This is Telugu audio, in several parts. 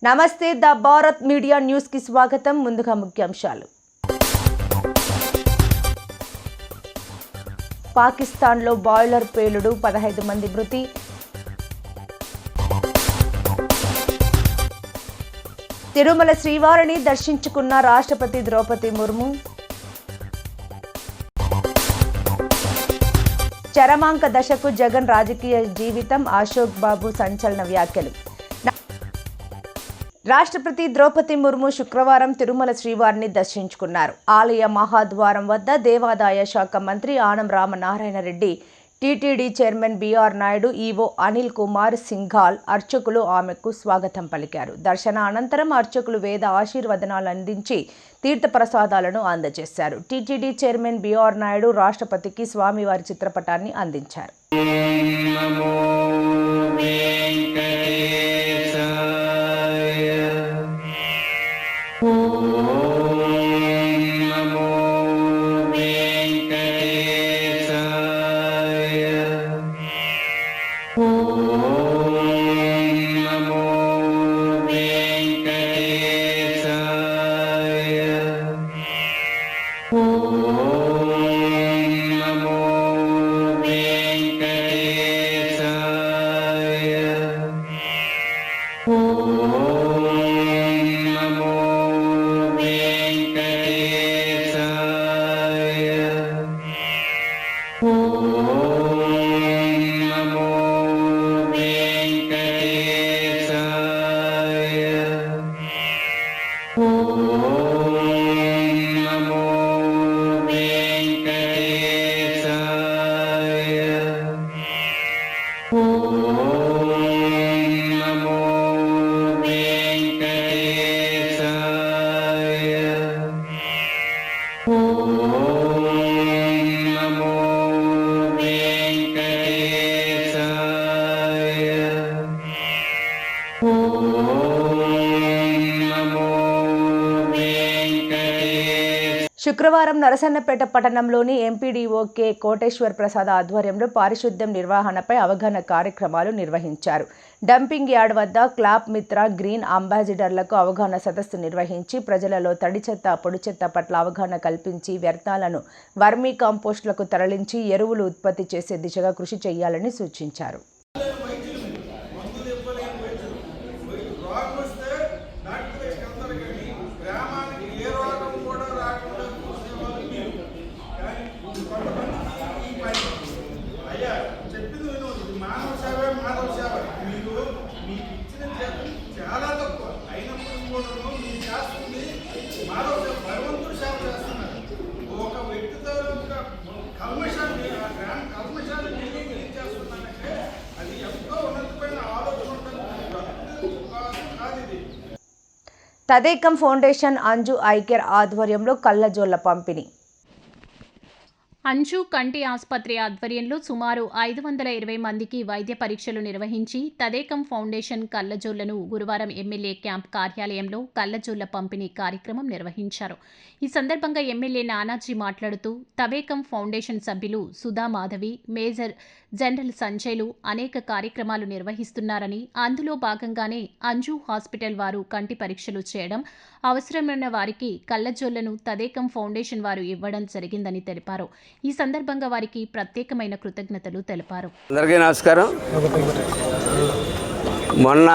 నమస్తే ద భారత్ మీడియా న్యూస్ కి స్వాగతం. ముందుగా ముఖ్యాంశాలు. పాకిస్తాన్లో బాయిలర్ పేలుడు 15 మంది మృతి. తిరుమల శ్రీవారిని దర్శించుకున్న రాష్ట్రపతి ద్రౌపది ముర్ము. చరమాంక దశకు జగన్ రాజకీయ జీవితం, అశోక్ బాబు సంచలన వ్యాఖ్యలు. రాష్ట్రపతి ద్రౌపది ముర్ము శుక్రవారం తిరుమల శ్రీవారిని దర్శించుకున్నారు. ఆలయ మహాద్వారం వద్ద దేవాదాయ శాఖ మంత్రి Anam Ramanarayana Reddy, TTD chairman BR Naidu, EO Anil Kumar Singhal అర్చకులు ఆమెకు స్వాగతం పలికారు. దర్శన అనంతరం అర్చకులు వేద ఆశీర్వదనాలు అందించి తీర్థప్రసాదాలను అందజేశారు. టీటీడీ చైర్మన్ బీఆర్ నాయుడు రాష్ట్రపతికి స్వామివారి చిత్రపటాన్ని అందించారు. శుక్రవారం నరసన్నపేట పట్టణంలోని ఎంపీడీఓ కె కోటేశ్వర్ ప్రసాద్ ఆధ్వర్యంలో పారిశుద్ధ్యం నిర్వహణపై అవగాహన కార్యక్రమాలు నిర్వహించారు. డంపింగ్ యార్డ్ వద్ద క్లాప్ మిత్ర, గ్రీన్ అంబాసిడర్లకు అవగాహన సదస్సు నిర్వహించి ప్రజలలో తడి చెత్త, పొడి చెత్త పట్ల అవగాహన కల్పించి వ్యర్థాలను వర్మీ కంపోస్టులకు తరలించి ఎరువులు ఉత్పత్తి చేసే దిశగా కృషి చేయాలని సూచించారు. తదేకం ఫౌండేషన్ అంజు ఐకేర్ ఆధ్వర్యంలో కళ్ళజోళ్ల పంపిణీ. అంజు కంటి ఆసుపత్రి ఆధ్వర్యంలో సుమారు 520 మందికి వైద్య పరీక్షలు నిర్వహించి తదేకం ఫౌండేషన్ కళ్ళజోళ్లను గురువారం ఎమ్మెల్యే క్యాంప్ కార్యాలయంలో కళ్ళజోళ్ల పంపిణీ కార్యక్రమం నిర్వహించారు. ఈ సందర్భంగా ఎమ్మెల్యే నానాజీ మాట్లాడుతూ తదేకం ఫౌండేషన్ సభ్యులు సుధా మాధవి, మేజర్ జనరల్ సంజయ్లు అనేక కార్యక్రమాలు నిర్వహిస్తున్నారని, అందులో భాగంగానే అంజు హాస్పిటల్ వారు కంటి పరీక్షలు చేయడం, అవసరమైన వారికి కళ్ళజోళ్లను తదేకం ఫౌండేషన్ వారు ఇవ్వడం జరిగిందని తెలిపారు. ఈ సందర్భంగా వారికి ప్రత్యేకమైన కృతజ్ఞతలు తెలిపారు. అందరికీ నమస్కారం. మొన్న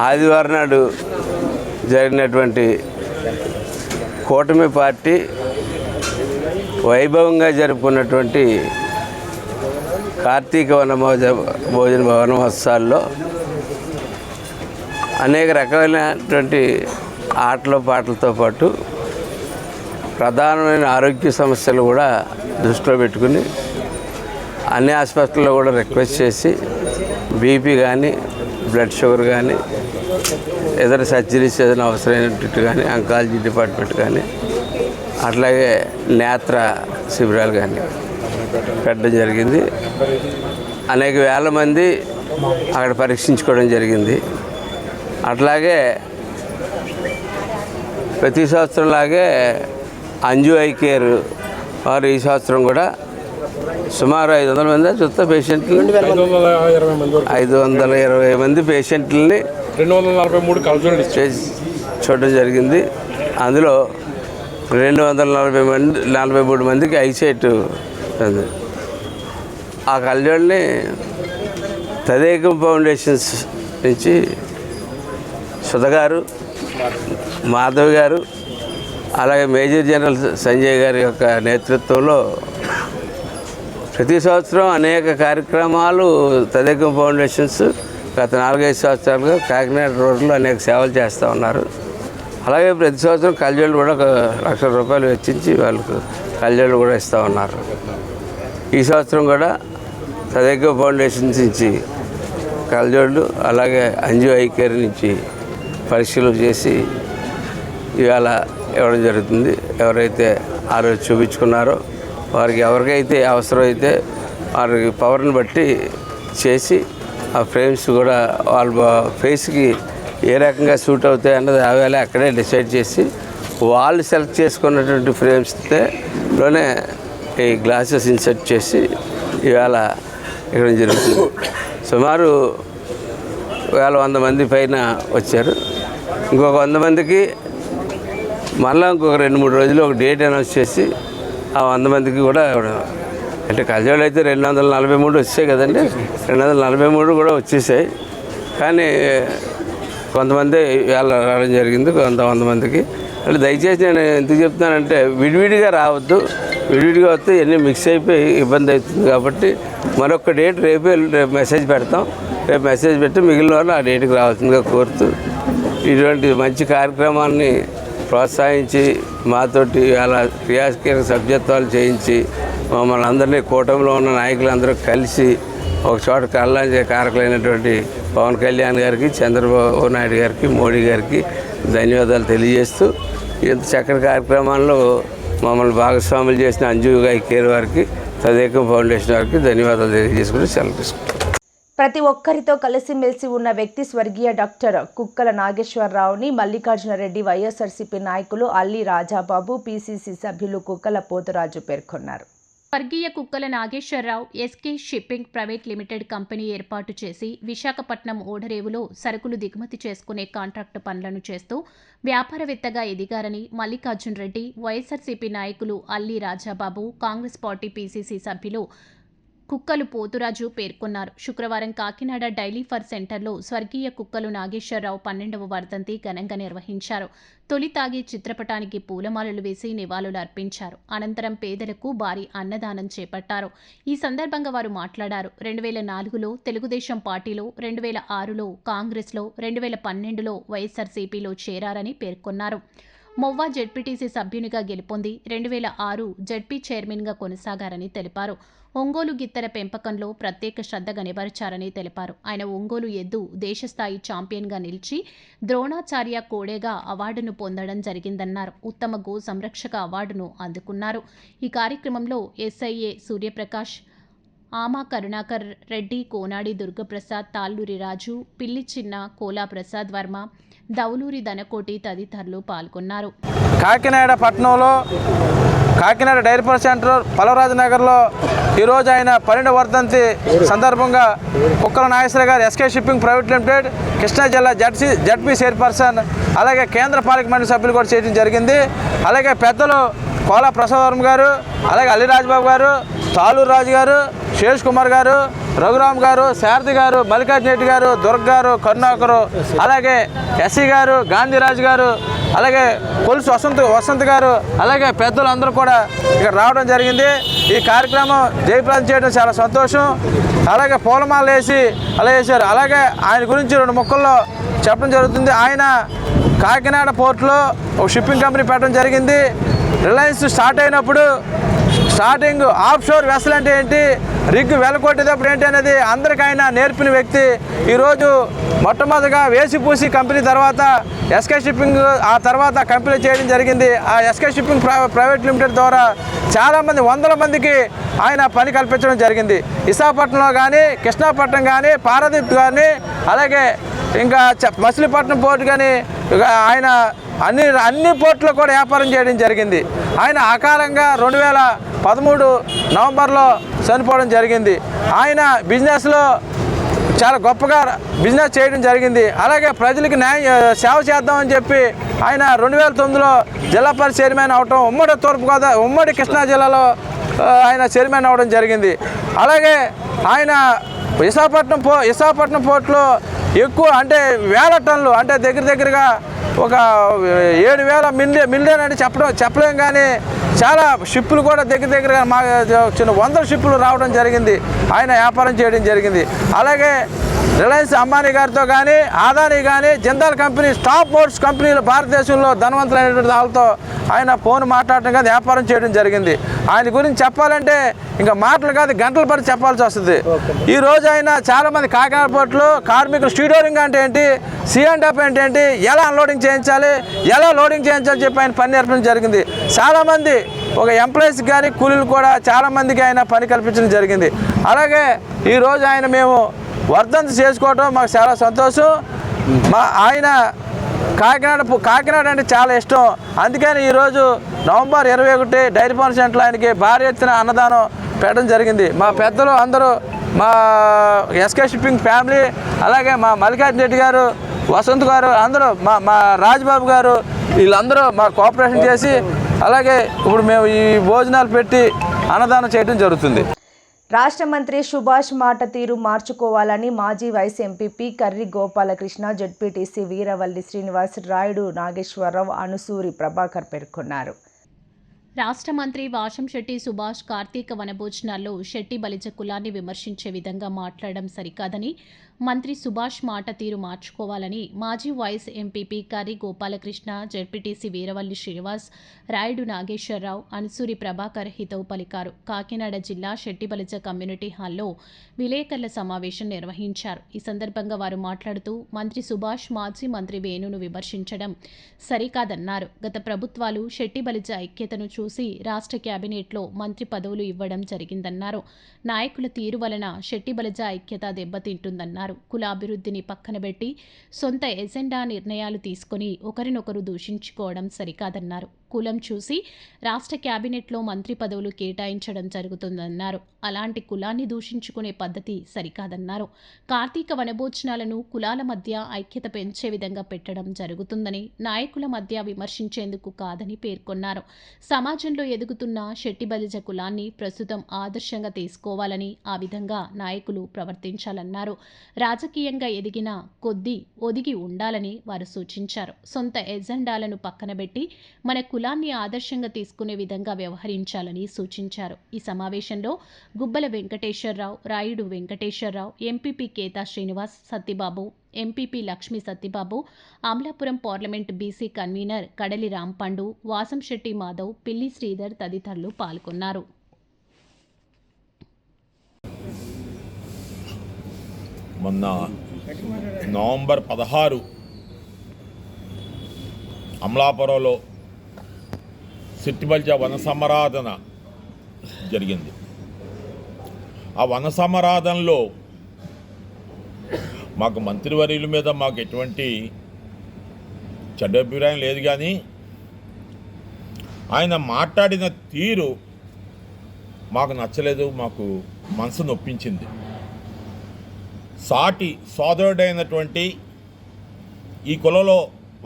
ఆదివారం నాడు జరిగినటువంటి కూటమి పార్టీ వైభవంగా జరుపుకున్నటువంటి కార్తీక భోజన భవనోత్సవాల్లో అనేక రకాలైనటువంటి ఆటలు పాటలతో పాటు ప్రధానమైన ఆరోగ్య సమస్యలు కూడా దృష్టిలో పెట్టుకుని అన్ని ఆసుపత్రుల్లో కూడా రిక్వెస్ట్ చేసి బీపీ కానీ, బ్లడ్ షుగర్ కానీ, ఇతర సర్జరీస్ ఏదైనా అవసరమైనట్టు కానీ, అంకాలజీ డిపార్ట్మెంట్ కానీ, అట్లాగే నేత్ర శిబిరాలు కానీ పెట్టడం జరిగింది. అనేక వేల మంది అక్కడ పరీక్షించుకోవడం జరిగింది. అట్లాగే ప్రతి సంవత్సరంలాగే అంజు ఐ కేర్ వారు ఈ సంవత్సరం కూడా సుమారు 500 మంది చూస్తా పేషెంట్లు, 520 మంది పేషెంట్లని 243 కలజోళ్ళు చూడడం జరిగింది. అందులో 243 మందికి ఐసైట్ ఉంది. ఆ కలజోళ్ళని తదేకం ఫౌండేషన్స్ నుంచి సుధ గారు, మాధవ్ గారు, అలాగే మేజర్ జనరల్ సంజయ్ గారి యొక్క నేతృత్వంలో ప్రతి సంవత్సరం అనేక కార్యక్రమాలు తదేకం ఫౌండేషన్స్ గత 4-5 సంవత్సరాలుగా కాకినాడ రోడ్లో అనేక సేవలు చేస్తూ ఉన్నారు. అలాగే ప్రతి సంవత్సరం కలజోళ్ళు కూడా ₹1,00,000 వెచ్చించి వాళ్ళకు కలజోళ్ళు కూడా ఇస్తూ ఉన్నారు. ఈ సంవత్సరం కూడా తదేకం ఫౌండేషన్స్ నుంచి కలజోళ్ళు, అలాగే అంజు ఐ కేర్ నుంచి పరీక్షలు చేసి ఇవాళ ఇవ్వడం జరుగుతుంది. ఎవరైతే ఆ రోజు చూపించుకున్నారో వారికి ఎవరికైతే అవసరమైతే వారికి పవర్ని బట్టి చేసి ఆ ఫ్రేమ్స్ కూడా వాళ్ళ ఫేస్కి ఏ రకంగా సూట్ అవుతాయి అన్నది ఆవేళ అక్కడే డిసైడ్ చేసి వాళ్ళు సెలెక్ట్ చేసుకున్నటువంటి ఫ్రేమ్స్తోనే ఈ గ్లాసెస్ ఇన్సర్ట్ చేసి ఇవాళ ఇవ్వడం జరుగుతుంది. సుమారు 100 మంది పైన వచ్చారు. ఇంకొక 100 మందికి మళ్ళీ ఇంకొక 2-3 రోజులు ఒక డేట్ అనౌన్స్ చేసి ఆ 100 మందికి కూడా అంటే కలజోళ్ళు అయితే 243 వచ్చాయి కదండి, 243 కూడా వచ్చేసాయి. కానీ కొంతమంది వేళ రావడం జరిగింది, 100 మందికి. అంటే దయచేసి నేను ఎందుకు చెప్తున్నానంటే విడివిడిగా రావద్దు, విడివిడిగా వస్తే ఇవన్నీ మిక్స్ అయిపోయి ఇబ్బంది అవుతుంది. కాబట్టి మరొక డేట్ రేపు మెసేజ్ పెడతాం, రేపు మెసేజ్ పెట్టి మిగిలిన వాళ్ళు ఆ డేట్కి రావాల్సిందిగా కోరుతూ ఇటువంటి మంచి కార్యక్రమాన్ని ప్రోత్సహించి మాతోటి అలా క్రియాశీలక సభ్యత్వాలు చేయించి మమ్మల్ని అందరినీ కూటమిలో ఉన్న నాయకులందరూ కలిసి ఒక చోట కళ్ళ కారకులైనటువంటి పవన్ కళ్యాణ్ గారికి, చంద్రబాబు నాయుడు గారికి, మోడీ గారికి ధన్యవాదాలు తెలియజేస్తూ ఇంత చక్కటి కార్యక్రమాల్లో మమ్మల్ని భాగస్వాములు చేసిన అంజు ఐ కేర్ వారికి, తదేకం ఫౌండేషన్ వారికి ధన్యవాదాలు తెలియజేసుకుంటూ సెలవు తీసుకుంటాం. ప్రతి ఒక్కరితో కలిసిమెలిసి ఉన్న వ్యక్తి స్వర్గీయ డాక్టర్ కుక్కల నాగేశ్వరరావుని మల్లికార్జున రెడ్డి వైఎస్ఆర్సీపీ నాయకులు అల్లి రాజాబాబు, పీసీసీ సభ్యులు కుక్కల పోతురాజు పేర్కొన్నారు. స్వర్గీయ Kukkala Nageswara Rao SK shipping private limited company ఏర్పాటు చేసి విశాఖపట్నం ఓడరేవులో సరుకులు దిగుమతి చేసుకునే కాంట్రాక్టు పనులను చేస్తూ వ్యాపారవేత్తగా ఎదిగారని మల్లికార్జున్ రెడ్డి, వైఎస్ఆర్సీపీ నాయకులు అల్లి రాజాబాబు, కాంగ్రెస్ పార్టీ పీసీసీ సభ్యులు కుక్కలు పోతురాజు పేర్కొన్నారు. శుక్రవారం కాకినాడ డైలీ ఫర్ సెంటర్లో స్వర్గీయ కుక్కలు నాగేశ్వరరావు 12వ వర్ధంతి ఘనంగా నిర్వహించారు. తొలి తాగి చిత్రపటానికి పూలమాలలు వేసి నివాళులు అర్పించారు. అనంతరం పేదలకు భారీ అన్నదానం చేపట్టారు. ఈ సందర్భంగా వారు మాట్లాడారు. 2004లో తెలుగుదేశం పార్టీలో, 2006లో కాంగ్రెస్లో, 2012లో వైఎస్ఆర్సీపీలో చేరారని పేర్కొన్నారు. మొవ్వా జెడ్పీటీసీ సభ్యునిగా గెలుపొంది 2006 జెడ్పీ చైర్మన్గా కొనసాగారని తెలిపారు. ఒంగోలు గిత్తెల పెంపకంలో ప్రత్యేక శ్రద్ధ కనబరిచారని తెలిపారు. ఆయన ఒంగోలు ఎద్దు దేశస్థాయి ఛాంపియన్గా నిలిచి ద్రోణాచార్య కోడేగా అవార్డును పొందడం జరిగిందన్నారు. ఉత్తమ గో సంరక్షక అవార్డును అందుకున్నారు. ఈ కార్యక్రమంలో ఎస్ఐఏ సూర్యప్రకాష్, ఆమా కరుణాకర్ రెడ్డి, కోనాడి దుర్గప్రసాద్, తాళ్ళూరి రాజు, పిల్లి చిన్న, కోలా ప్రసాద్ వర్మ, దౌలూరి ధనకోటి తదితరులు పాల్గొన్నారు. కాకినాడ పట్టణంలో Kakinada dairy farm centre Palavaraju నగర్లో ఈరోజు ఆయన 12వ వర్ధంతి సందర్భంగా Kukkala Nageswara garu SK shipping private limited Krishna జిల్లా జడ్పీ చైర్పర్సన్, అలాగే కేంద్ర పాలక మండలి సభ్యులు కూడా చేయడం జరిగింది. అలాగే పెద్దలు కోలా ప్రసాద్ వర్మ గారు, అలాగే అల్లి రాజబాబు గారు, తాళూరు రాజు గారు, శేష్ కుమార్ గారు, రఘురామ్ గారు, శారది గారు, మల్లికార్జున రెడ్డి గారు, దుర్గ గారు, కరుణాకరు, అలాగే ఎస్సీ గారు, గాంధీరాజు గారు, అలాగే కొలుసు వసంత్ గారు, అలాగే పెద్దలు అందరూ కూడా ఇక్కడ రావడం జరిగింది. ఈ కార్యక్రమం జయప్రదం చేయడం చాలా సంతోషం. అలాగే పూలమాలలు వేసి అలా వేశారు. అలాగే ఆయన గురించి 2 ముక్కల్లో చెప్పడం జరుగుతుంది. ఆయన కాకినాడ పోర్టులో ఒక షిప్పింగ్ కంపెనీ పెట్టడం జరిగింది. రిలయన్స్ స్టార్ట్ అయినప్పుడు స్టార్టింగ్ ఆఫ్ షోర్ వెసల్ అంటే ఏంటి, రిగ్ వెలకొట్టేటప్పుడు ఏంటి అనేది అందరికీ ఆయన నేర్పిన వ్యక్తి. ఈరోజు మొట్టమొదటిగా వేసిపూసి కంపెనీ తర్వాత ఎస్కే షిప్పింగ్ ఆ తర్వాత కంపెనీ చేయడం జరిగింది. ఆ ఎస్కే షిప్పింగ్ ప్రైవేట్ లిమిటెడ్ ద్వారా చాలామంది 100 మందికి ఆయన పని కల్పించడం జరిగింది. విశాఖపట్నంలో కానీ, కృష్ణాపట్నం కానీ, పారాదీప్ కానీ, అలాగే ఇంకా మచిలీపట్నం పోర్టు కానీ ఆయన అన్ని పోర్టులో కూడా వ్యాపారం చేయడం జరిగింది. ఆయన అకాలంగా 2013 నవంబర్లో చనిపోవడం జరిగింది. ఆయన బిజినెస్లో చాలా గొప్పగా బిజినెస్ చేయడం జరిగింది. అలాగే ప్రజలకి సేవ చేద్దామని చెప్పి ఆయన 2009లో జిల్లా పరిషత్ చైర్మన్ అవటం, ఉమ్మడి కృష్ణా జిల్లాలో ఆయన చైర్మన్ అవ్వడం జరిగింది. అలాగే ఆయన విశాఖపట్నం పోర్టులో ఎక్కువ అంటే వేల టన్నులు అంటే దగ్గరగా ఒక 7,000 మిలియన్ అంటే చెప్పలేం, కానీ చాలా షిప్పులు కూడా దగ్గరగా మా చిన్న 100 షిప్పులు రావడం జరిగింది. ఆయన వ్యాపారం చేయడం జరిగింది. అలాగే రిలయన్స్ అంబానీ గారితో కానీ, అదానీ కానీ, జిందాల్ కంపెనీ, టాప్ మోటార్స్ కంపెనీలు భారతదేశంలో ధనవంతులైనటువంటి వాళ్ళతో ఆయన ఫోన్ మాట్లాడటం కాదు, వ్యాపారం చేయడం జరిగింది. ఆయన గురించి చెప్పాలంటే ఇంకా మాటలు కాదు, గంటల పడి చెప్పాల్సి వస్తుంది. ఈరోజు ఆయన చాలామంది కాకినాడ పోర్టులో కార్మికులు స్టీడోరింగ్ అంటే ఏంటి, C&F అంటే ఏంటి, ఎలా అన్లోడింగ్ చేయించాలి, ఎలా లోడింగ్ చేయించాలని చెప్పి ఆయన పని నేర్పడం జరిగింది. చాలామంది ఒక ఎంప్లాయీస్ కానీ కూలీలు కూడా చాలామందికి ఆయన పని కల్పించడం జరిగింది. అలాగే ఈరోజు ఆయన మేము వర్ధంతి చేసుకోవడం మాకు చాలా సంతోషం. ఆయన కాకినాడ అంటే చాలా ఇష్టం. అందుకని ఈరోజు నవంబర్ 21 డైరీ ఫార్మ్ సెంటర్లో ఆయనకి భారీ ఎత్తున అన్నదానం పెట్టడం జరిగింది. మా పెద్దలు అందరూ, మా ఎస్కే షిప్పింగ్ ఫ్యామిలీ, అలాగే మా మల్లికార్జున రెడ్డి గారు, వసంత్ గారు, అందరూ మా రాజ్బాబు గారు, వీళ్ళందరూ మా కోఆపరేషన్ చేసి అలాగే ఇప్పుడు మేము ఈ భోజనాలు పెట్టి అన్నదానం చేయడం జరుగుతుంది. రాష్ట్ర మంత్రి సుభాష్ మాట తీరు మార్చుకోవాలని మాజీ vice MPP Karri Gopalakrishna, ZPTC Veeravalli Srinivas, Rayudu Nageswara Rao, Anusuri Prabhakar పేర్కొన్నారు. రాష్ట్ర మంత్రి వాషంశెట్టి సుభాష్ కార్తీక వనభోజనాల్లో శెట్టి బలిజ కులాన్ని విమర్శించే విధంగా మాట్లాడడం సరికాదని, మంత్రి సుభాష్ మాట తీరు మార్చుకోవాలని మాజీ vice MPP Karri Gopalakrishna, ZPTC Veeravalli Srinivas, Rayudu Nageswara Rao, Anusuri Prabhakar హితవు పలికారు. కాకినాడ జిల్లా శెట్టి బలిజ కమ్యూనిటీ హాల్లో విలేకరుల సమావేశం నిర్వహించారు. ఈ సందర్భంగా వారు మాట్లాడుతూ మంత్రి సుభాష్ మాజీ మంత్రి వేణును విమర్శించడం సరికాదన్నారు. గత ప్రభుత్వాలు శెట్టి బలిజ ఐక్యతను చూసి రాష్ట్ర కేబినెట్లో మంత్రి పదవులు ఇవ్వడం జరిగిందన్నారు. నాయకుల తీరు వలన శెట్టి బలిజ ఐక్యత దెబ్బతింటుందన్నారు. కులాభివృద్ధిని పక్కన పెట్టి సొంత ఎజెండా నిర్ణయాలు తీసుకుని ఒకరినొకరు దూషించుకోవడం సరికాదన్నారు. కులం చూసి రాష్ట్ర కేబినెట్లో మంత్రి పదవులు కేటాయించడం జరుగుతుందన్నారు. అలాంటి కులాన్ని దూషించుకునే పద్ధతి సరికాదన్నారు. కార్తీక వనభోజనాలను కులాల మధ్య ఐక్యత పెంచే విధంగా పెట్టడం జరుగుతుందని, నాయకుల మధ్య విమర్శించేందుకు కాదని పేర్కొన్నారు. సమాజంలో ఎదుగుతున్న శెట్టి బలిజ కులాన్ని ప్రస్తుతం ఆదర్శంగా తీసుకోవాలని, ఆ విధంగా నాయకులు ప్రవర్తించాలన్నారు. రాజకీయంగా ఎదిగిన కొద్దీ ఒదిగి ఉండాలని వారు సూచించారు. సొంత ఎజెండాలను పక్కనబెట్టి మన కులాన్ని ఆదర్శంగా తీసుకునే విధంగా వ్యవహరించాలని సూచించారు. ఈ సమావేశంలో Gubbala Venkateswararao, Rayudu Venkateswararao, MPP Keta Srinivas, Satyababu, MPP Lakshmi Satyababu, Amalapuram parliament BC convener Kadali Rampandu, Vasamsetti Madhav, పిల్లి శ్రీధర్ తదితరులు పాల్గొన్నారు. మొన్న నవంబర్ 16 అమలాపురంలో శెట్టి బలిజ వన సమారాధన జరిగింది. ఆ వన సమారాధనలో మాకు మంత్రివర్యుల మీద మాకు ఎటువంటి చెడ్డ అభిప్రాయం లేదు, కానీ ఆయన మాట్లాడిన తీరు మాకు నచ్చలేదు, మాకు మనసు నొప్పించింది. సాటి సోదరుడైనటువంటి ఈ కులంలో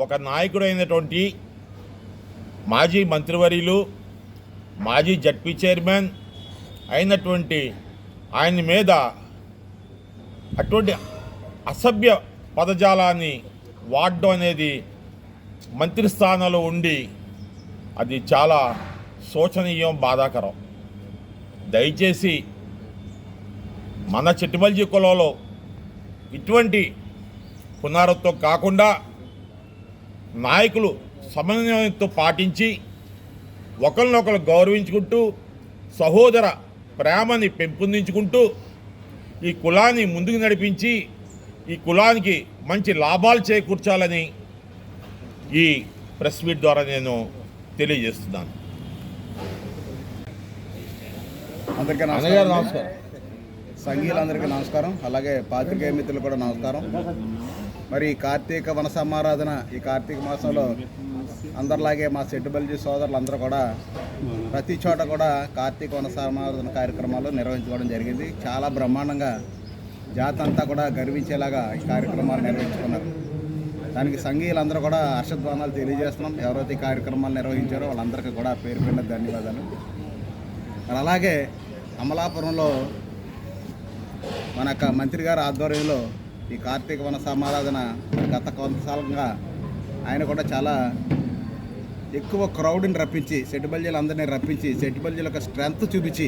ఒక నాయకుడైనటువంటి మాజీ మంత్రివర్యులు, మాజీ జడ్పీ చైర్మన్ అయినటువంటి ఆయన మీద అటువంటి అసభ్య పదజాలాన్ని వాడడం అనేది మంత్రి స్థానంలో ఉండి అది చాలా శోచనీయం, బాధాకరం. దయచేసి మన శెట్టి బలిజ కులంలో ఇటువంటి పునరావృతం కాకుండా నాయకులు సమన్వయంతో పాటించి ఒకరినొకరు గౌరవించుకుంటూ సహోదర ప్రేమని పెంపొందించుకుంటూ ఈ కులాన్ని ముందుకు నడిపించి ఈ కులానికి మంచి లాభాలు చేకూర్చాలని ఈ ప్రెస్ మీట్ ద్వారా నేను తెలియజేస్తున్నాను. అందరికీ నమస్కారం. సంఘీయులందరికీ నమస్కారం. అలాగే పాత్రికేయ మిత్రులు కూడా నమస్కారం. మరి ఈ కార్తీక వన సమారాధన ఈ కార్తీక మాసంలో అందరిలాగే మా సెట్టుబల్జీ సోదరులు అందరూ కూడా ప్రతి చోట కూడా కార్తీక వన సమారాధన కార్యక్రమాలు నిర్వహించుకోవడం జరిగింది. చాలా బ్రహ్మాండంగా జాతి అంతా కూడా గర్వించేలాగా ఈ కార్యక్రమాలు నిర్వహించుకున్నారు. దానికి సంఘీయులందరూ కూడా హర్షధ్వానాలు తెలియజేస్తున్నాం. ఎవరైతే ఈ కార్యక్రమాలు నిర్వహించారో వాళ్ళందరికీ కూడా పేరు పేరున ధన్యవాదాలు. మరి అలాగే అమలాపురంలో మన యొక్క మంత్రి గారి ఆధ్వర్యంలో ఈ కార్తీక వన సమారాధన గత కొంతకాలంగా ఆయన కూడా చాలా ఎక్కువ క్రౌడ్ని రప్పించి సెట్టుబల్జీలందరినీ రప్పించి సెట్టుబల్జీల యొక్క స్ట్రెంగ్త్ చూపించి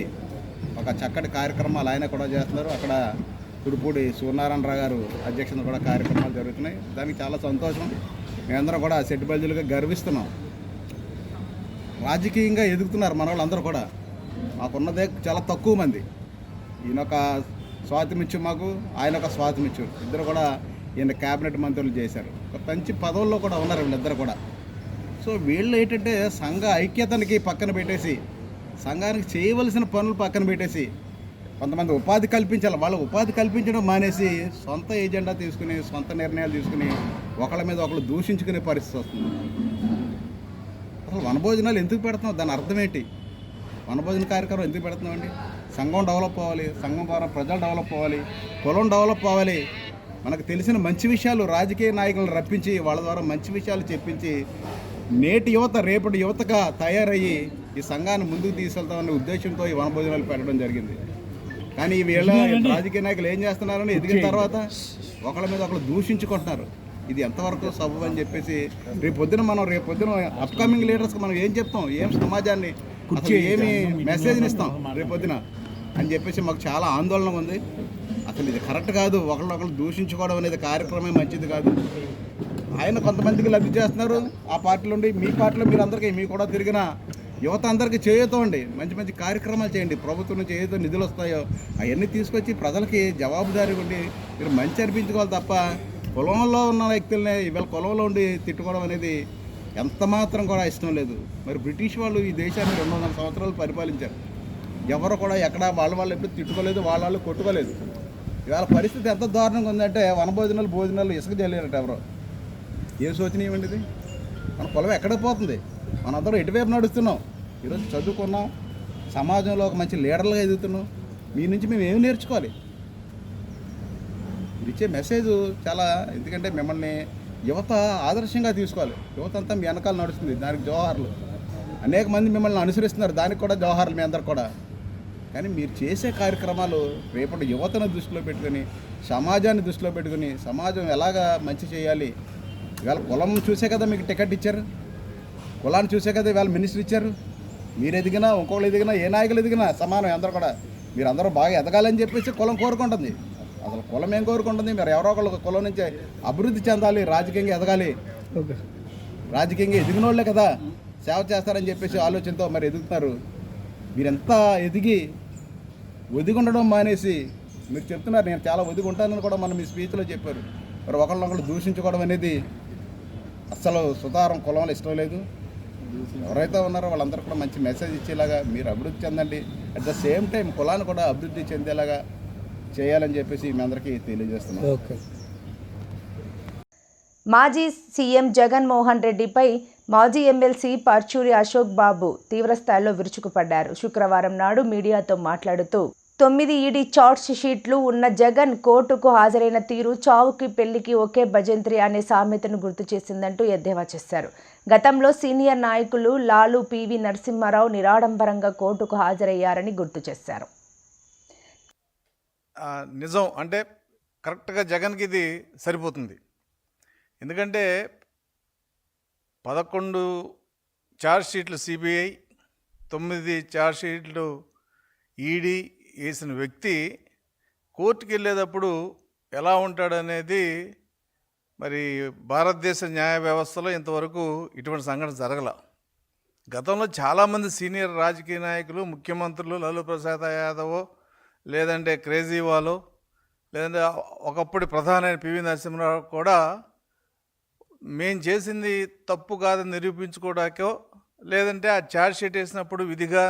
ఒక చక్కటి కార్యక్రమాలు ఆయన కూడా చేస్తున్నారు. అక్కడ తుడుపూడి సూర్యనారాయణరావు గారు అధ్యక్షతన కూడా కార్యక్రమాలు జరుగుతున్నాయి. దానికి చాలా సంతోషం. మేమందరం కూడా సెట్టుబల్జీలుగా గర్విస్తున్నాం. రాజకీయంగా ఎదుగుతున్నారు మన వాళ్ళందరూ కూడా. మాకున్నదే చాలా తక్కువ మంది. ఈయన ఒక స్వాతంత్ర్యం మాకు, ఆయన ఒక స్వాతంత్ర్యం. ఇద్దరు కూడా ఈయన క్యాబినెట్ మంత్రులు చేశారు. ఒక మంచి పదవుల్లో కూడా ఉన్నారు వీళ్ళిద్దరు కూడా. సో వీళ్ళు ఏంటంటే సంఘ ఐక్యతనికి పక్కన పెట్టేసి, సంఘానికి చేయవలసిన పనులు పక్కన పెట్టేసి, కొంతమంది ఉపాధి కల్పించాలి, వాళ్ళ ఉపాధి కల్పించడం మానేసి సొంత ఏజెండా తీసుకుని సొంత నిర్ణయాలు తీసుకుని ఒకళ్ళ మీద ఒకళ్ళు దూషించుకునే పరిస్థితి వస్తుంది. అసలు వనభోజనాలు ఎందుకు పెడుతున్నాం? దాని అర్థం ఏంటి? వనభోజన కార్యక్రమం ఎందుకు పెడుతున్నామండి? సంఘం డెవలప్ అవ్వాలి, సంఘం ద్వారా ప్రజలు డెవలప్ అవ్వాలి, కులం డెవలప్ అవ్వాలి. మనకు తెలిసిన మంచి విషయాలు రాజకీయ నాయకులను రప్పించి వాళ్ళ ద్వారా మంచి విషయాలు చెప్పించి నేటి యువత రేపటి యువతగా తయారయ్యి ఈ సంఘాన్ని ముందుకు తీసుకెళ్తామనే ఉద్దేశంతో ఈ వనభోజనాలు పెట్టడం జరిగింది. కానీ వీళ్ళ రాజకీయ నాయకులు ఏం చేస్తున్నారని ఎదిగిన తర్వాత ఒకళ్ళ మీద ఒకళ్ళు దూషించుకుంటున్నారు. ఇది ఎంతవరకు సబబు అని చెప్పేసి రేపు పొద్దున అప్కమింగ్ లీడర్స్కి మనం ఏం చెప్తాం, ఏం సమాజాన్ని అసలు ఏమి మెసేజ్ని ఇస్తాం రేపొద్దున అని చెప్పేసి మాకు చాలా ఆందోళన ఉంది. అసలు ఇది కరెక్ట్ కాదు. ఒకళ్ళు దూషించుకోవడం అనేది కార్యక్రమమే మంచిది కాదు. ఆయన కొంతమందికి లబ్ధి చేస్తున్నారు. ఆ పార్టీలో ఉండి మీ పార్టీలో మీరు అందరికీ మీకు కూడా తిరిగిన యువత అందరికీ చేయూతండి, మంచి మంచి కార్యక్రమాలు చేయండి. ప్రభుత్వం నుంచి ఏదైతే నిధులు వస్తాయో అవన్నీ తీసుకొచ్చి ప్రజలకి జవాబుదారీ ఉండి మీరు మంచి అనిపించుకోవాలి తప్ప కులంలో ఉన్న వ్యక్తులనే ఇవాళ కులంలో ఉండి తిట్టుకోవడం అనేది ఎంత మాత్రం కూడా ఇష్టం లేదు. మరి బ్రిటిష్ వాళ్ళు ఈ దేశాన్ని 200 సంవత్సరాలు పరిపాలించారు. ఎవరు కూడా ఎక్కడ వాళ్ళు ఎప్పుడు తిట్టుకోలేదు, వాళ్ళు కొట్టుకోలేదు. ఇవాళ పరిస్థితి ఎంత దారుణంగా ఉందంటే భోజనాలు ఇసుక జల్లేరట ఎవరో. ఏం శోచనీయమండి ఇది? మన కులం ఎక్కడికి పోతుంది? మనందరం ఎటువైపు నడుస్తున్నాం? ఈరోజు చదువుకున్నాం, సమాజంలో ఒక మంచి లీడర్లుగా ఎదుగుతున్నాం. మీ నుంచి మేము ఏమి నేర్చుకోవాలి? మీరు ఇచ్చే మెసేజ్ చాలా, ఎందుకంటే మిమ్మల్ని యువత ఆదర్శంగా తీసుకోవాలి. యువత అంతా మీ వెనకాల నడుస్తుంది, దానికి జోహార్లు. అనేక మంది మిమ్మల్ని అనుసరిస్తున్నారు, దానికి కూడా జోహార్లు మీ అందరు కూడా. కానీ మీరు చేసే కార్యక్రమాలు రేపటి యువతను దృష్టిలో పెట్టుకొని, సమాజాన్ని దృష్టిలో పెట్టుకుని, సమాజం ఎలాగా మంచి చేయాలి. ఇవాళ కులం చూసే కదా మీకు టికెట్ ఇచ్చారు, కులాన్ని చూసే కదా ఇవాళ మినిస్టర్ ఇచ్చారు. మీరు ఎదిగినా, ఇంకోళ్ళు ఎదిగినా, ఏ నాయకులు ఎదిగినా సమానం. అందరూ కూడా మీరు అందరూ బాగా ఎదగాలని చెప్పేసి కులం కోరుకుంటుంది. అసలు కులం ఏం కోరుకుంటుంది? మీరు ఎవరో ఒకళ్ళు కులం నుంచి అభివృద్ధి చెందాలి, రాజకీయంగా ఎదగాలి. రాజకీయంగా ఎదిగిన వాళ్ళే కదా సేవ చేస్తారని చెప్పేసి ఆలోచనతో మరి ఎదుగుతున్నారు. మీరెంత ఎదిగి ఒదిగి ఉండడం మానేసి మీరు చెప్తున్నారు నేను చాలా ఒదిగి ఉంటానని కూడా మనం మీ స్పీచ్లో చెప్పారు. మరి ఒకళ్ళొకళ్ళు దూషించుకోవడం అనేది అస్సలు సుతారం కులంలో ఇష్టం లేదు. ఎవరైతే ఉన్నారో వాళ్ళందరూ కూడా మంచి మెసేజ్ ఇచ్చేలాగా మీరు అభివృద్ధి చెందండి. అట్ ద సేమ్ టైం కులాన్ని కూడా అభివృద్ధి చెందేలాగా చేయాలని చెప్పేసి మీ అందరికీ తెలియజేస్తున్నాం. మాజీ సీఎం జగన్మోహన్ రెడ్డిపై మాజీ ఎమ్మెల్సీ పర్చూరి అశోక్ బాబు తీవ్రస్థాయిలో విరుచుకుపడ్డారు. శుక్రవారం నాడు మీడియాతో మాట్లాడుతూ 9 ఈడీ చార్జ్ షీట్లు ఉన్న జగన్ కోర్టుకు హాజరైన తీరు చావుకి పెళ్లికి ఒకే భజంత్రి అనే సామెతను గుర్తు చేసిందంటూ ఎద్దేవా చేశారు. గతంలో సీనియర్ నాయకులు లాలు పివి నరసింహారావు నిరాడంబరంగా కోర్టుకు హాజరయ్యారని గుర్తు చేశారు. నిజం అంటే కరెక్ట్గా జగన్కి ఇది సరిపోతుంది. ఎందుకంటే 11 ఛార్జ్ షీట్లు సిబిఐ, 9 ఛార్జ్ షీట్లు ఈడీ వేసిన వ్యక్తి కోర్టుకు వెళ్ళేటప్పుడు ఎలా ఉంటాడనేది మరి భారతదేశ న్యాయ వ్యవస్థలో ఇంతవరకు ఇటువంటి సంఘటన జరగల. గతంలో చాలామంది సీనియర్ రాజకీయ నాయకులు, ముఖ్యమంత్రులు, లాలూ ప్రసాద్ యాదవ్ లేదంటే కేజ్రీవాల్ లేదంటే ఒకప్పుడు ప్రధాని పివి నరసింహారావు కూడా మేము చేసింది తప్పు కాదని నిరూపించుకోవడానికో లేదంటే ఆ ఛార్జ్ షీట్ వేసినప్పుడు విధిగా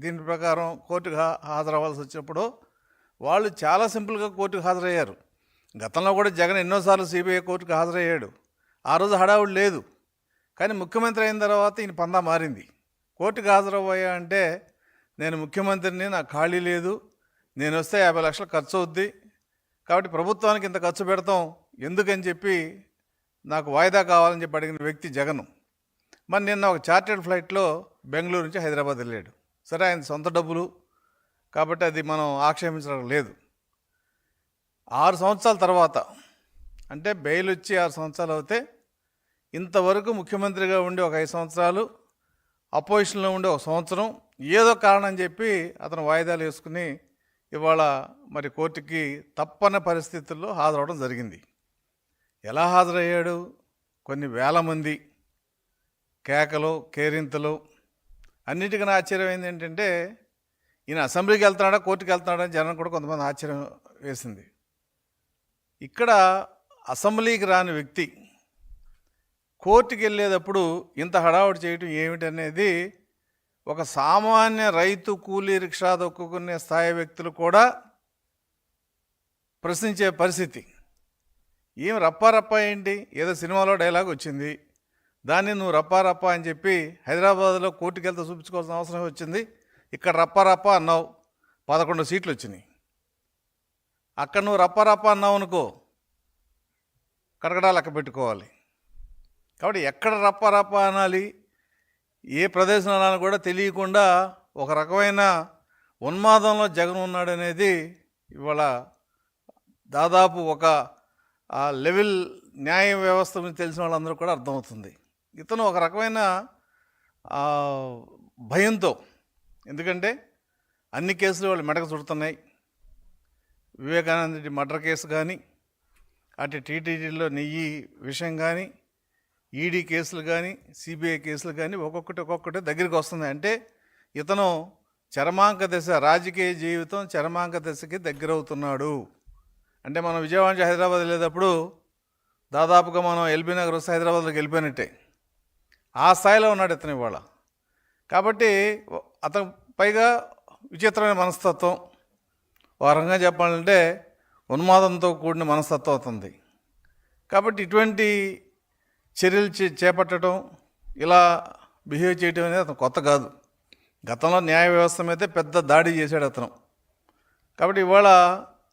దీని ప్రకారం కోర్టుకు హాజరవ్వాల్సి వచ్చినప్పుడు వాళ్ళు చాలా సింపుల్గా కోర్టుకు హాజరయ్యారు. గతంలో కూడా జగన్ ఎన్నోసార్లు సిబిఐ కోర్టుకు హాజరయ్యాడు. ఆ రోజు హడావుడు లేదు. కానీ ముఖ్యమంత్రి అయిన తర్వాత ఈయన పందా మారింది. కోర్టుకు హాజరయ్యా అంటే నేను ముఖ్యమంత్రిని, నాకు ఖాళీ లేదు, నేను వస్తే 50 లక్షలు ఖర్చు అవుద్ది, కాబట్టి ప్రభుత్వానికి ఇంత ఖర్చు పెడతాం ఎందుకని చెప్పి నాకు వాయిదా కావాలని చెప్పి అడిగిన వ్యక్తి జగన్. మరి నిన్న ఒక చార్టెడ్ ఫ్లైట్లో బెంగళూరు నుంచి హైదరాబాద్ వెళ్ళాడు. సరే, ఆయన సొంత డబ్బులు కాబట్టి అది మనం ఆక్షేపించడం లేదు. 6 సంవత్సరాల తర్వాత, అంటే బెయిల్ వచ్చి 6 సంవత్సరాలు అవుతే, ఇంతవరకు ముఖ్యమంత్రిగా ఉండి ఒక 5 సంవత్సరాలు, అపోజిషన్లో ఉండి 1 సంవత్సరం, ఏదో కారణం చెప్పి అతను వాయిదాలు వేసుకుని ఇవాళ మరి కోర్టుకి తప్పని పరిస్థితుల్లో హాజరవడం జరిగింది. ఎలా హాజరయ్యాడు? కొన్ని వేల మంది కేకలు, కేరింతలు. అన్నిటికన్నా ఆశ్చర్యమైంది ఏంటంటే, ఈయన అసెంబ్లీకి వెళ్తున్నాడా కోర్టుకి వెళ్తున్నాడా అని జనం కూడా కొంతమంది ఆశ్చర్యం వేసింది. ఇక్కడ అసెంబ్లీకి రాని వ్యక్తి కోర్టుకి వెళ్ళేటప్పుడు ఇంత హడావుడి చేయటం ఏమిటనేది ఒక సామాన్య రైతు, కూలీ, రిక్షా దొక్కుకునే స్థాయి వ్యక్తులు కూడా ప్రశ్నించే పరిస్థితి. ఏం రప్పా ఏంటి? ఏదో సినిమాలో డైలాగ్ వచ్చింది, దాన్ని నువ్వు రప్పా అని చెప్పి హైదరాబాద్లో కోర్టుకి వెళ్తే చూపించుకోవాల్సిన అవసరం వచ్చింది. ఇక్కడ రప్పా అన్నావు, 11 సీట్లు వచ్చినాయి. అక్కడ నువ్వు రప్పా అన్నావు అనుకో, కడకడా లెక్క పెట్టుకోవాలి. కాబట్టి ఎక్కడ రప్పా అనాలి, ఏ ప్రదేశంలో అనాలి కూడా తెలియకుండా ఒక రకమైన ఉన్మాదంలో జగన్ ఉన్నాడనేది ఇవాళ దాదాపు ఒక లెవెల్ న్యాయ వ్యవస్థ గురించి తెలిసిన వాళ్ళందరూ కూడా అర్థమవుతుంది. ఇతను ఒక రకమైన భయంతో, ఎందుకంటే అన్ని కేసులు వాళ్ళు మెడకు చుడుతున్నాయి. వివేకానంద రెడ్డి మర్డర్ కేసు కానీ, అటు టీటీడీలో నెయ్యి విషయం కానీ, ఈడీ కేసులు కానీ, సిబిఐ కేసులు కానీ ఒక్కొక్కటి దగ్గరికి వస్తుంది. అంటే ఇతను చరమాంక దశ, రాజకీయ జీవితం చరమాంక దశకి దగ్గర అవుతున్నాడు. అంటే మనం విజయవాడ నుంచి హైదరాబాద్ వెళ్ళేటప్పుడు దాదాపుగా మనం ఎల్బీ నగర్ వస్తే హైదరాబాద్లోకి వెళ్ళిపోయినట్టే. ఆ స్థాయిలో ఉన్నాడు ఇతను ఇవాళ. కాబట్టి అతను పైగా విచిత్రమైన మనస్తత్వం, వారంగా చెప్పాలంటే ఉన్మాదంతో కూడిన మనస్తత్వం అవుతుంది. కాబట్టి ఇటువంటి చర్యలు చేపట్టడం, ఇలా బిహేవ్ చేయడం అనేది అతను కొత్త కాదు. గతంలో న్యాయ వ్యవస్థ మీదే పెద్ద దాడి చేశాడు అతను. కాబట్టి ఇవాళ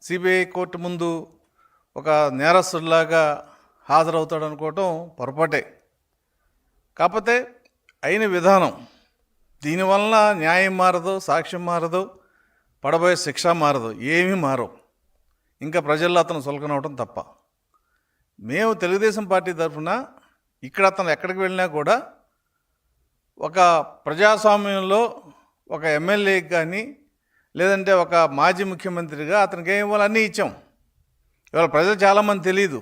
సిబిఐ కోర్టు ముందు ఒక నేరస్తుడిలాగా హాజరవుతాడు అనుకోవటం పొరపాటే. కాకపోతే అయిన విధానం, దీనివల్ల న్యాయం మారదు, సాక్ష్యం మారదు, పడబోయే శిక్ష మారదు, ఏమీ మారవు. ఇంకా ప్రజల్లో అతను సులకనవటం తప్ప. మేము తెలుగుదేశం పార్టీ తరఫున ఇక్కడ అతను ఎక్కడికి వెళ్ళినా కూడా ఒక ప్రజాస్వామ్యంలో ఒక ఎమ్మెల్యేకి కానీ, లేదంటే ఒక మాజీ ముఖ్యమంత్రిగా అతనికి ఏం ఇవ్వాలి అన్నీ ఇచ్చాం. ఇవాళ ప్రజలు చాలామంది తెలియదు,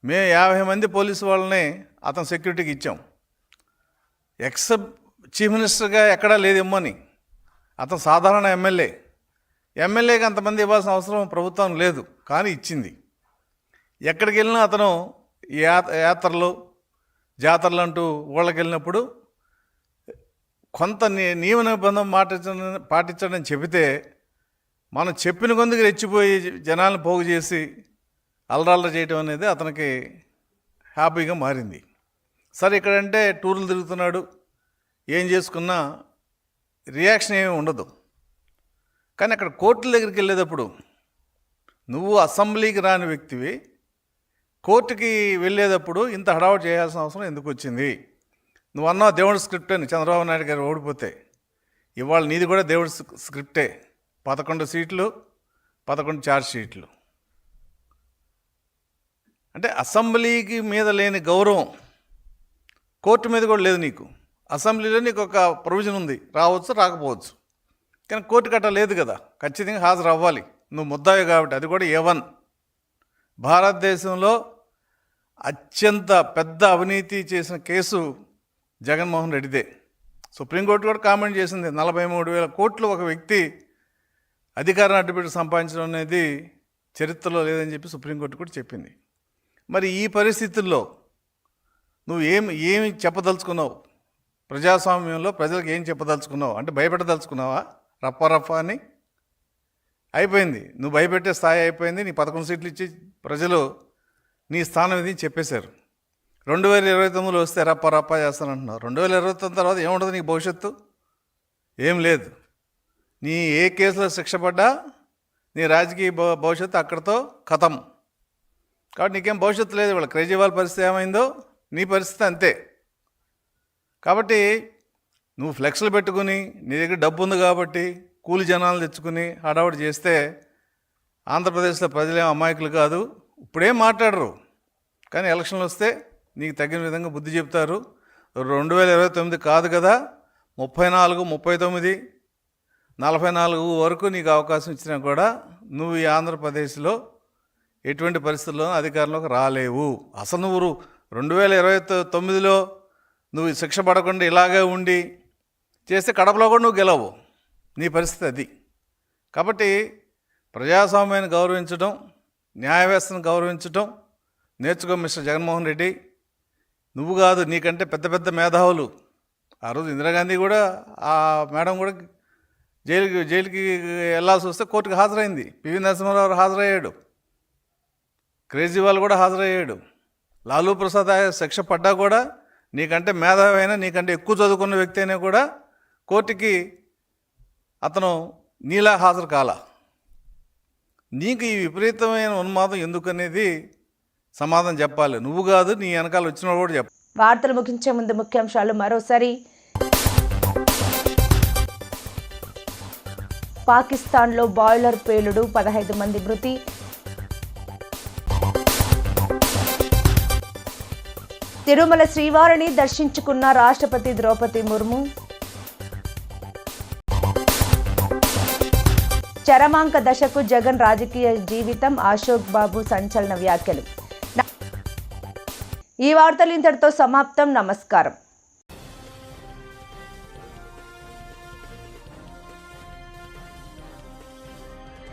మేము 50 మంది పోలీసు వాళ్ళని అతను సెక్యూరిటీకి ఇచ్చాం. ఎక్స్ చీఫ్ మినిస్టర్గా ఎక్కడా లేదు ఇమ్మని. అతను సాధారణ ఎమ్మెల్యేకి అంతమంది ఇవ్వాల్సిన అవసరం ప్రభుత్వం లేదు, కానీ ఇచ్చింది. ఎక్కడికి వెళ్ళినా అతను యాత్రలు, జాతరలు అంటూ ఊళ్ళకి వెళ్ళినప్పుడు కొంత నియమ నిబంధన పాటించడం చెబితే మనం చెప్పిన కొందుకు రెచ్చిపోయి జనాలను పోగు చేసి అల్లరల్లరి చేయడం అనేది అతనికి హ్యాపీగా మారింది. సరే, ఇక్కడంటే టూర్లు తిరుగుతున్నాడు, ఏం చేసుకున్నా రియాక్షన్ ఏమీ ఉండదు. కానీ అక్కడ కోర్టుల దగ్గరికి వెళ్ళేటప్పుడు నువ్వు అసెంబ్లీకి రాని వ్యక్తివి కోర్టుకి వెళ్ళేటప్పుడు ఇంత హడావుడి చేయాల్సిన అవసరం ఎందుకు వచ్చింది? నువ్వు అన్నావు దేవుడి స్క్రిప్ట్ అని, చంద్రబాబు నాయుడు గారు ఓడిపోతే. ఇవాళ నీది కూడా దేవుడి స్క్రిప్టే. 11 సీట్లు, 11 ఛార్జ్ షీట్లు. అంటే అసెంబ్లీకి మీద లేని గౌరవం కోర్టు మీద కూడా లేదు నీకు. అసెంబ్లీలో నీకు ఒక ప్రొవిజన్ ఉంది, రావచ్చు రాకపోవచ్చు. కానీ కోర్టు కట్ట లేదు కదా, ఖచ్చితంగా హాజరు అవ్వాలి. నువ్వు ముద్దాయి కాబట్టి, అది కూడా A1. భారతదేశంలో అత్యంత పెద్ద అవినీతి చేసిన కేసు జగన్మోహన్ రెడ్డిదే. సుప్రీంకోర్టు కూడా కామెంట్ చేసింది, 43,000 కోట్లు ఒక వ్యక్తి అధికారాన్ని అడ్డుపెట్టి సంపాదించడం అనేది చరిత్రలో లేదని చెప్పి సుప్రీంకోర్టు కూడా చెప్పింది. మరి ఈ పరిస్థితుల్లో నువ్వు ఏమి చెప్పదలుచుకున్నావు? ప్రజాస్వామ్యంలో ప్రజలకు ఏం చెప్పదలుచుకున్నావు? అంటే భయపెట్టదలుచుకున్నావా? రప్పా అని అయిపోయింది. నువ్వు భయపెట్టే స్థాయి అయిపోయింది. నీ 11 సీట్లు ఇచ్చి ప్రజలు నీ స్థానం ఇది చెప్పేశారు. 2029లో వస్తే రప్ప చేస్తానంటున్నావు. 2029 తర్వాత ఏముంటుంది నీకు భవిష్యత్తు? ఏం లేదు. నీ ఏ కేసులో శిక్ష పడ్డా నీ రాజకీయ భవిష్యత్తు అక్కడితో ఖతం. కాబట్టి నీకేం భవిష్యత్తు లేదు. వాళ్ళ కేజ్రీవాల్ పరిస్థితి ఏమైందో నీ పరిస్థితి అంతే. కాబట్టి నువ్వు ఫ్లెక్స్లు పెట్టుకుని నీ దగ్గర డబ్బు ఉంది కాబట్టి కూలి జనాలు తెచ్చుకుని హడావుడి చేస్తే ఆంధ్రప్రదేశ్లో ప్రజలేం అమాయకులు కాదు. ఇప్పుడేం మాట్లాడరు, కానీ ఎలక్షన్లు వస్తే నీకు తగిన విధంగా బుద్ధి చెప్తారు. 2029 కాదు కదా, 34, 39, 44 వరకు నీకు అవకాశం ఇచ్చినా కూడా నువ్వు ఈ ఆంధ్రప్రదేశ్లో ఎటువంటి పరిస్థితుల్లో అధికారంలోకి రాలేవు. అసలు నువ్వు 2029లో నువ్వు శిక్ష పడకుండా ఇలాగే ఉండి చేస్తే కడపలో కూడా నువ్వు గెలవు. నీ పరిస్థితి అది. కాబట్టి ప్రజాస్వామ్యాన్ని గౌరవించడం, న్యాయ వ్యవస్థను గౌరవించడం నేర్చుకో మిస్టర్ జగన్మోహన్ రెడ్డి. నువ్వు కాదు, నీకంటే పెద్ద పెద్ద మేధావులు. ఆ రోజు ఇందిరాగాంధీ కూడా, ఆ మేడం కూడా జైలుకి వెళ్ళాల్సి వస్తే కోర్టుకు హాజరైంది. పివి నరసింహారావు హాజరయ్యాడు, కేజ్రీవాల్ కూడా హాజరయ్యాడు. లాలూ ప్రసాద్ శిక్ష పడ్డా కూడా నీకంటే మేధావి అయినా, నీకంటే ఎక్కువ చదువుకున్న వ్యక్తి అయినా కూడా కోర్టుకి అతను నీలా హాజరు కాల. నీకు ఈ విపరీతమైన ఉన్మాదం ఎందుకనేది సమాధానం చెప్పాలి. నువ్వు కాదు, నీ వెనకాల వచ్చిన కూడా చెప్పాలి. వార్తలు ముగించే ముందు ముఖ్యాంశాలు మరోసారి. పాకిస్తాన్లో బాయిలర్ పేలుడు, 15 మంది మృతి. తిరుమల శ్రీవారిని దర్శించుకున్న రాష్ట్రపతి ద్రౌపది ముర్ము. చరమాంక దశకు జగన్ రాజకీయ జీవితం, అశోక్ బాబు సంచలన వ్యాఖ్యలు. ఈ వార్తలు ఇంతటితో సమాప్తం. నమస్కారం.